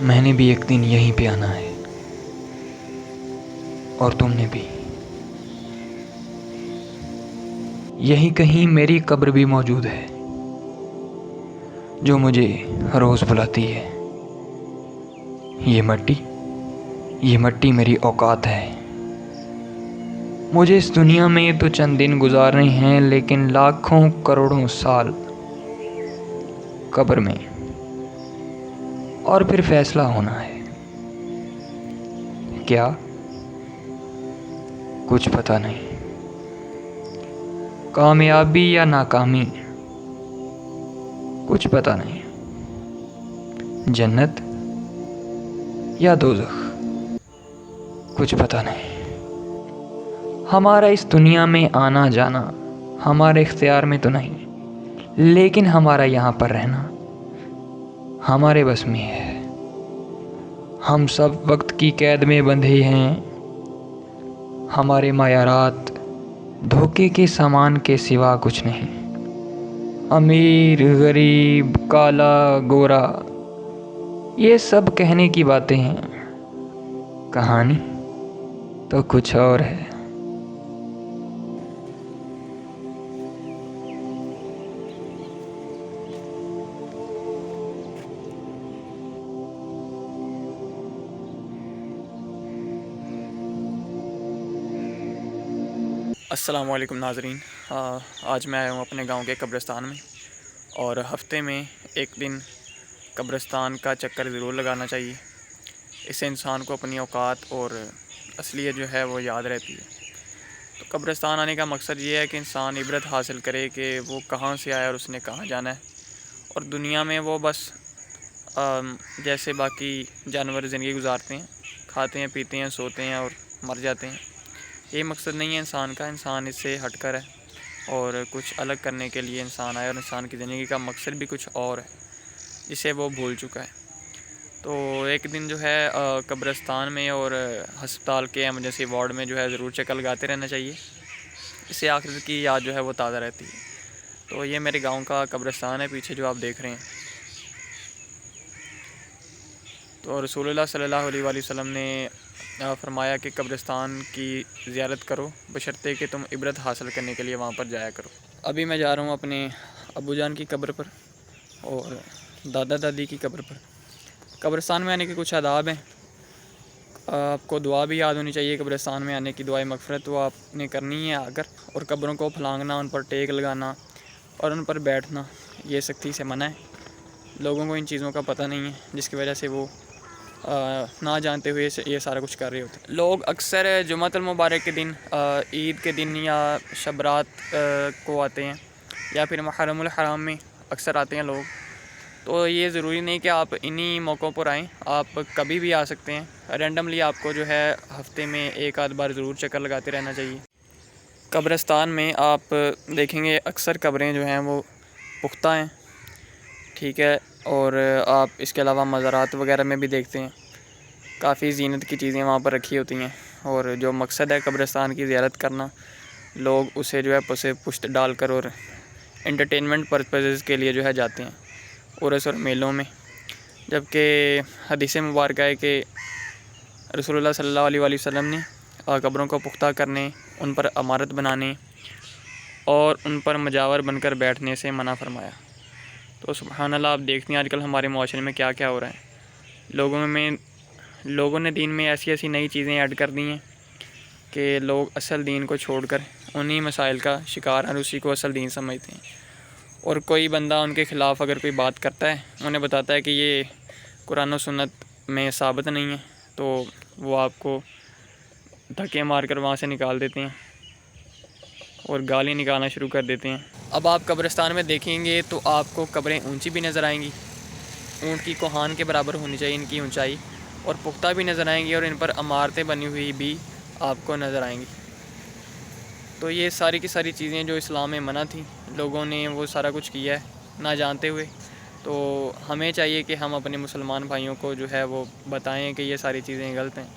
میں نے بھی ایک دن یہیں پہ آنا ہے، اور تم نے بھی۔ یہیں کہیں میری قبر بھی موجود ہے، جو مجھے ہر روز بلاتی ہے۔ یہ مٹی میری اوقات ہے۔ مجھے اس دنیا میں تو چند دن گزارنے ہیں، لیکن لاکھوں کروڑوں سال قبر میں، اور پھر فیصلہ ہونا ہے۔ کیا؟ کچھ پتہ نہیں۔ کامیابی یا ناکامی، کچھ پتہ نہیں۔ جنت یا دوزخ، کچھ پتہ نہیں۔ ہمارا اس دنیا میں آنا جانا ہمارے اختیار میں تو نہیں، لیکن ہمارا یہاں پر رہنا ہمارے بس میں ہے۔ ہم سب وقت کی قید میں بندھے ہیں۔ ہمارے معیارات دھوکے کے سامان کے سوا کچھ نہیں۔ امیر، غریب، کالا، گورا، یہ سب کہنے کی باتیں ہیں، کہانی تو کچھ اور ہے۔ السلام علیکم ناظرین، آج میں آیا ہوں اپنے گاؤں کے قبرستان میں، اور ہفتے میں ایک دن قبرستان کا چکر ضرور لگانا چاہیے۔ اس سے انسان کو اپنی اوقات اور اصلیت جو ہے وہ یاد رہتی ہے۔ تو قبرستان آنے کا مقصد یہ ہے کہ انسان عبرت حاصل کرے کہ وہ کہاں سے آیا اور اس نے کہاں جانا ہے، اور دنیا میں وہ بس جیسے باقی جانور زندگی گزارتے ہیں، کھاتے ہیں، پیتے ہیں، سوتے ہیں اور مر جاتے ہیں۔ یہ مقصد نہیں ہے انسان کا۔ انسان اس سے ہٹ کر ہے، اور کچھ الگ کرنے کے لیے انسان آیا، اور انسان کی زندگی کا مقصد بھی کچھ اور ہے جسے وہ بھول چکا ہے۔ تو ایک دن جو ہے قبرستان میں اور ہسپتال کے ایمرجنسی وارڈ میں جو ہے ضرور چکر لگاتے رہنا چاہیے۔ اس سے آخرت کی یاد جو ہے وہ تازہ رہتی ہے۔ تو یہ میرے گاؤں کا قبرستان ہے پیچھے جو آپ دیکھ رہے ہیں۔ تو رسول اللہ صلی اللہ علیہ وآلہ وسلم نے فرمایا کہ قبرستان کی زیارت کرو، بشرطے کہ تم عبرت حاصل کرنے کے لیے وہاں پر جایا کرو۔ ابھی میں جا رہا ہوں اپنے ابو جان کی قبر پر اور دادا دادی کی قبر پر۔ قبرستان میں آنے کے کچھ آداب ہیں۔ آپ کو دعا بھی یاد ہونی چاہیے۔ قبرستان میں آنے کی دعائے مغفرت وہ آپ نے کرنی ہے آ کر، اور قبروں کو پھلانگنا، ان پر ٹیک لگانا اور ان پر بیٹھنا یہ سختی سے منع ہے۔ لوگوں کو ان چیزوں کا پتہ نہیں ہے، جس کی وجہ سے وہ نہ جانتے ہوئے یہ سارا کچھ کر رہے ہوتے ہیں۔ لوگ اکثر جمعۃ المبارک کے دن، عید کے دن یا شب رات کو آتے ہیں، یا پھر محرم الحرام میں اکثر آتے ہیں لوگ۔ تو یہ ضروری نہیں کہ آپ انہی موقعوں پر آئیں، آپ کبھی بھی آ سکتے ہیں۔ رینڈملی آپ کو جو ہے ہفتے میں ایک آدھ بار ضرور چکر لگاتے رہنا چاہیے۔ قبرستان میں آپ دیکھیں گے اکثر قبریں جو ہیں وہ پختہ ہیں، ٹھیک ہے، اور آپ اس کے علاوہ مزارات وغیرہ میں بھی دیکھتے ہیں کافی زینت کی چیزیں وہاں پر رکھی ہوتی ہیں، اور جو مقصد ہے قبرستان کی زیارت کرنا، لوگ اسے جو ہے پشت ڈال کر اور انٹرٹینمنٹ پرپزز کے لیے جو ہے جاتے ہیں عرس اور میلوں میں۔ جبکہ حدیث مبارکہ ہے کہ رسول اللہ صلی اللہ علیہ وآلہ وسلم نے قبروں کو پختہ کرنے، ان پر عمارت بنانے اور ان پر مجاور بن کر بیٹھنے سے منع فرمایا۔ تو سبحان اللہ، آپ دیکھتے ہیں آج کل ہمارے معاشرے میں کیا کیا ہو رہا ہے۔ لوگوں نے دین میں ایسی ایسی نئی چیزیں ایڈ کر دی ہیں کہ لوگ اصل دین کو چھوڑ کر انہی مسائل کا شکار ہیں، اسی کو اصل دین سمجھتے ہیں۔ اور کوئی بندہ ان کے خلاف اگر کوئی بات کرتا ہے، انہیں بتاتا ہے کہ یہ قرآن و سنت میں ثابت نہیں ہے، تو وہ آپ کو دھکے مار کر وہاں سے نکال دیتے ہیں اور گالی نکالنا شروع کر دیتے ہیں۔ اب آپ قبرستان میں دیکھیں گے تو آپ کو قبریں اونچی بھی نظر آئیں گی، اونٹ کی کوہان کے برابر ہونی چاہیے ان کی اونچائی، اور پختہ بھی نظر آئیں گی، اور ان پر عمارتیں بنی ہوئی بھی آپ کو نظر آئیں گی۔ تو یہ ساری کی ساری چیزیں جو اسلام میں منع تھیں، لوگوں نے وہ سارا کچھ کیا ہے نہ جانتے ہوئے۔ تو ہمیں چاہیے کہ ہم اپنے مسلمان بھائیوں کو جو ہے وہ بتائیں کہ یہ ساری چیزیں غلط ہیں۔